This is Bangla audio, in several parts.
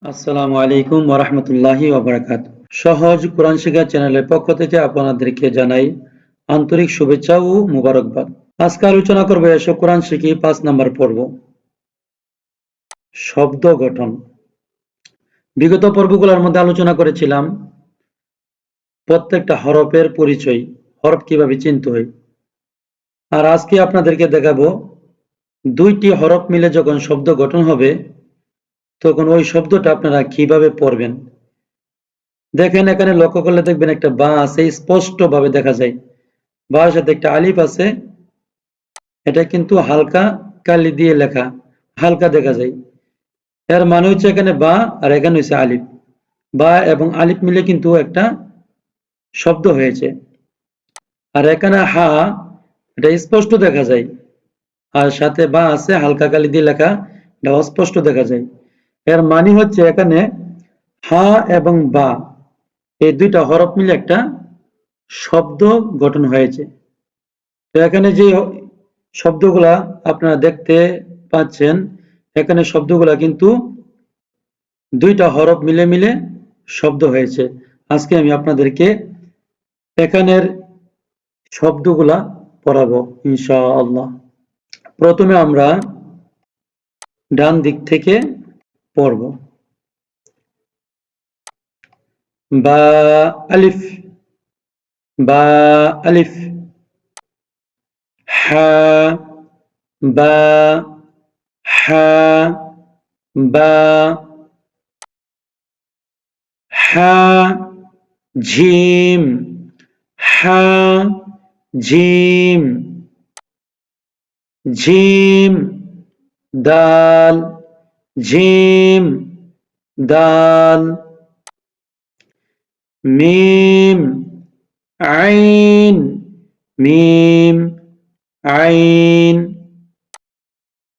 আসসালামু আলাইকুম ওয়া রাহমাতুল্লাহি ওয়া বারাকাতুহু। সহজ কোরআন শিক্ষা চ্যানেলের পক্ষ থেকে আপনাদেরকে জানাই আন্তরিক শুভেচ্ছা ও মোবারকবাদ। আজকে আলোচনা করব এসো কোরআন শিখি ৫ নম্বর পর্ব। শব্দ গঠন। বিগত পর্বগুলোর মধ্যে আলোচনা করেছিলাম প্রত্যেকটা হরফের পরিচয়, হরফ কিভাবে চিনতে হয়। আর আজকে আপনাদেরকে দেখাবো ২টি হরফ মিলে যখন শব্দ গঠন হবে তখন ওই শব্দটা আপনারা কিভাবে পড়বেন। দেখেন এখানে লক্ষ্য করলে দেখবেন একটা বা আছে, স্পষ্টভাবে দেখা যায়। বার সাথে একটা আলিফ আছে, এটা কিন্তু হালকা কালি দিয়ে লেখা, হালকা দেখা যায়। এর মানে হচ্ছে এখানে বা আর এখানে হচ্ছে আলিফ। বা এবং আলিফ মিলে কিন্তু একটা শব্দ হয়েছে। আর এখানে হা, এটা স্পষ্ট দেখা যায়। আর সাথে বা আছে হালকা কালি দিয়ে লেখা, এটা অস্পষ্ট দেখা যায়। এর মানে হচ্ছে এখানে হা এবং বা এই দুইটা হরফ মিলে একটা শব্দ গঠন হয়েছে। তো এখানে যে শব্দগুলা আপনারা দেখতে পাচ্ছেন, এখানে শব্দগুলা কিন্তু দুইটা হরফ মিলে মিলে শব্দ হয়েছে। আজকে আমি আপনাদেরকে এখানের শব্দগুলা পড়াবো ইনশাআল্লাহ। প্রথমে আমরা ডান দিক থেকে পড়ব। বা আলিফ, বা আলিফ। হা, বা, হা, বা, হা, ঝিম, হা, ঝিম, ঝিম, দাল, ঝিম, দাল, মিম, আইন, মিম, আইন,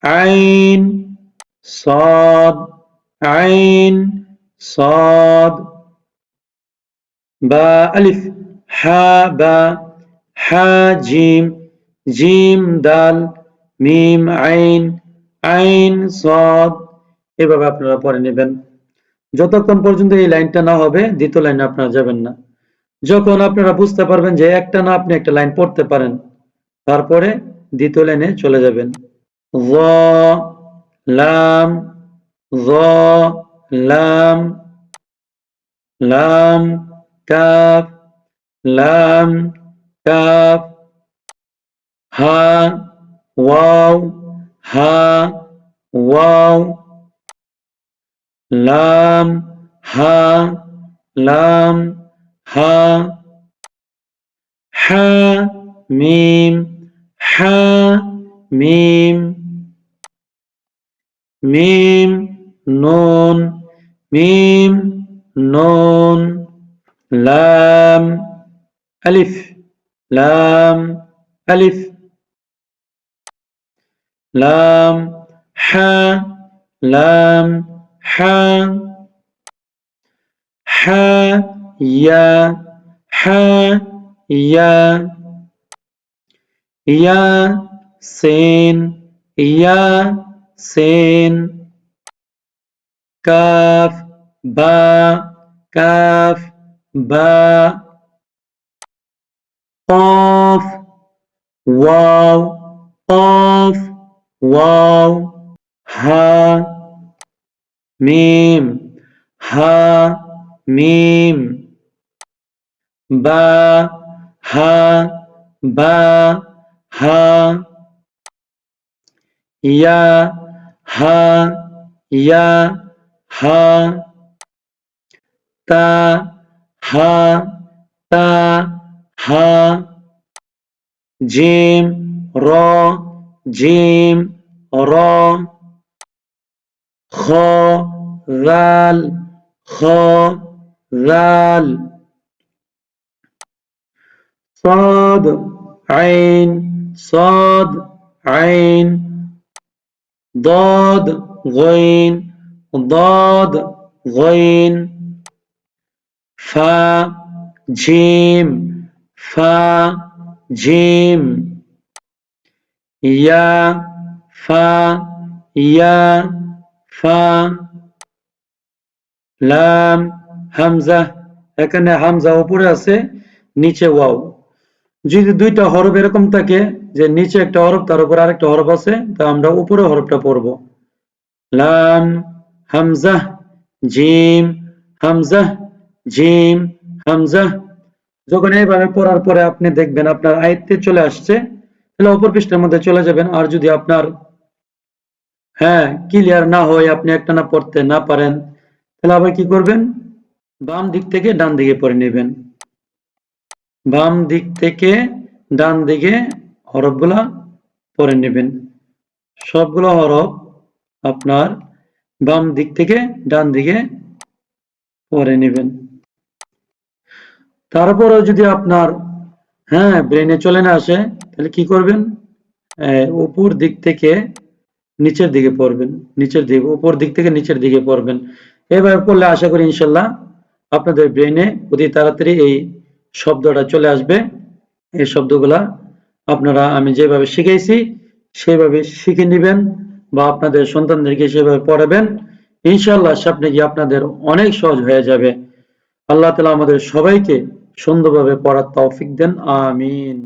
আইন, صاد, আইন, صاد, বা আলিফ, হা বা, হা জিম, জিম দাল, মিম আইন, আইন صاد। এভাবে আপনারা পড়ে নেবেন। যতক্ষণ পর্যন্ত এই লাইনটা না হবে দ্বিতীয় লাইনে আপনারা যাবেন না। যখন আপনারা বুঝতে পারবেন যে একটা না আপনি একটা লাইন পড়তে পারেন, তারপরে দ্বিতীয় লাইনে চলে যাবেন। য, লাম, য, লাম, লাম, কাফ, লাম, কাফ, হা, ওয়াও, হা, ওয়াও, লাম, হা, লাম, হা, হা, মিম, হা, মিম, মিম, নুন, মিম, নুন, লাম, আলিফ, লাম, আলিফ, লাম, হা, লাম, হা, হা, ইয়া, হা, ইয়া, ইয়া, সিন, ইয়া, সিন, কাফ, বা, কাফ, বা, কফ, ওয়াও, কফ, ওয়াও, হা, মিম, হা, মিম, বা, হা, বা, হা, ইয়া, হা, ইয়া, হা, তা, হা, তা, হা, জিম, র, জিম, র, খ, রাল, খ, রাল, صاد, عين, صاد, عين, ضاد, غين, ضاد, غين, فا, جيم, فا, جيم, يا, فا, يا, فا, লাম, হামজা, এখানে হামজা উপরে আছে, নিচে ওয়াও। যদি দুইটা হরফ এরকম থাকে যে নিচে একটা হরফ তার উপর আরেকটা হরফ আছে, তা আমরা উপরে হরফটা পড়ব। লাম, হামজা, জিম, হামজা, জিম, হামজা। যখন এইভাবে পড়ার পরে আপনি দেখবেন আপনার আয়ত্তে চলে আসছে, তাহলে অপর পৃষ্ঠার মধ্যে চলে যাবেন। আর যদি আপনার ক্লিয়ার না হয়, আপনি একটানা পড়তে না পারেন, তাহলে আবার কি করবেন, বাম দিক থেকে ডান দিকে পড়ে নেবেন। বাম দিক থেকে ডান দিকে হরফগুলা পড়ে নেবেন। সবগুলো হরফ আপনার বাম দিক থেকে ডান দিকে পড়ে নেবেন। তারপরেও যদি আপনার ব্রেনে চলে না আসে, তাহলে কি করবেন, উপর দিক থেকে নিচের দিকে পড়বেন, নিচের দিকে, উপর দিক থেকে নিচের দিকে পড়বেন। এভাবে পড়লে আশা করি ইনশাল্লাহ আপনাদের ব্রেনে অতি তাড়াতাড়ি এই শব্দটা চলে আসবে। এই শব্দগুলা আপনারা আমি যেভাবে শিখেছি সেভাবে শিখে নেবেন বা আপনাদের সন্তানদেরকে সেভাবে পড়াবেন। ইনশাআল্লাহ সামনে গিয়ে আপনাদের অনেক সহজ হয়ে যাবে। আল্লাহ তাআলা আমাদের সবাইকে সুন্দরভাবে পড়ার তৌফিক দেন। আমিন।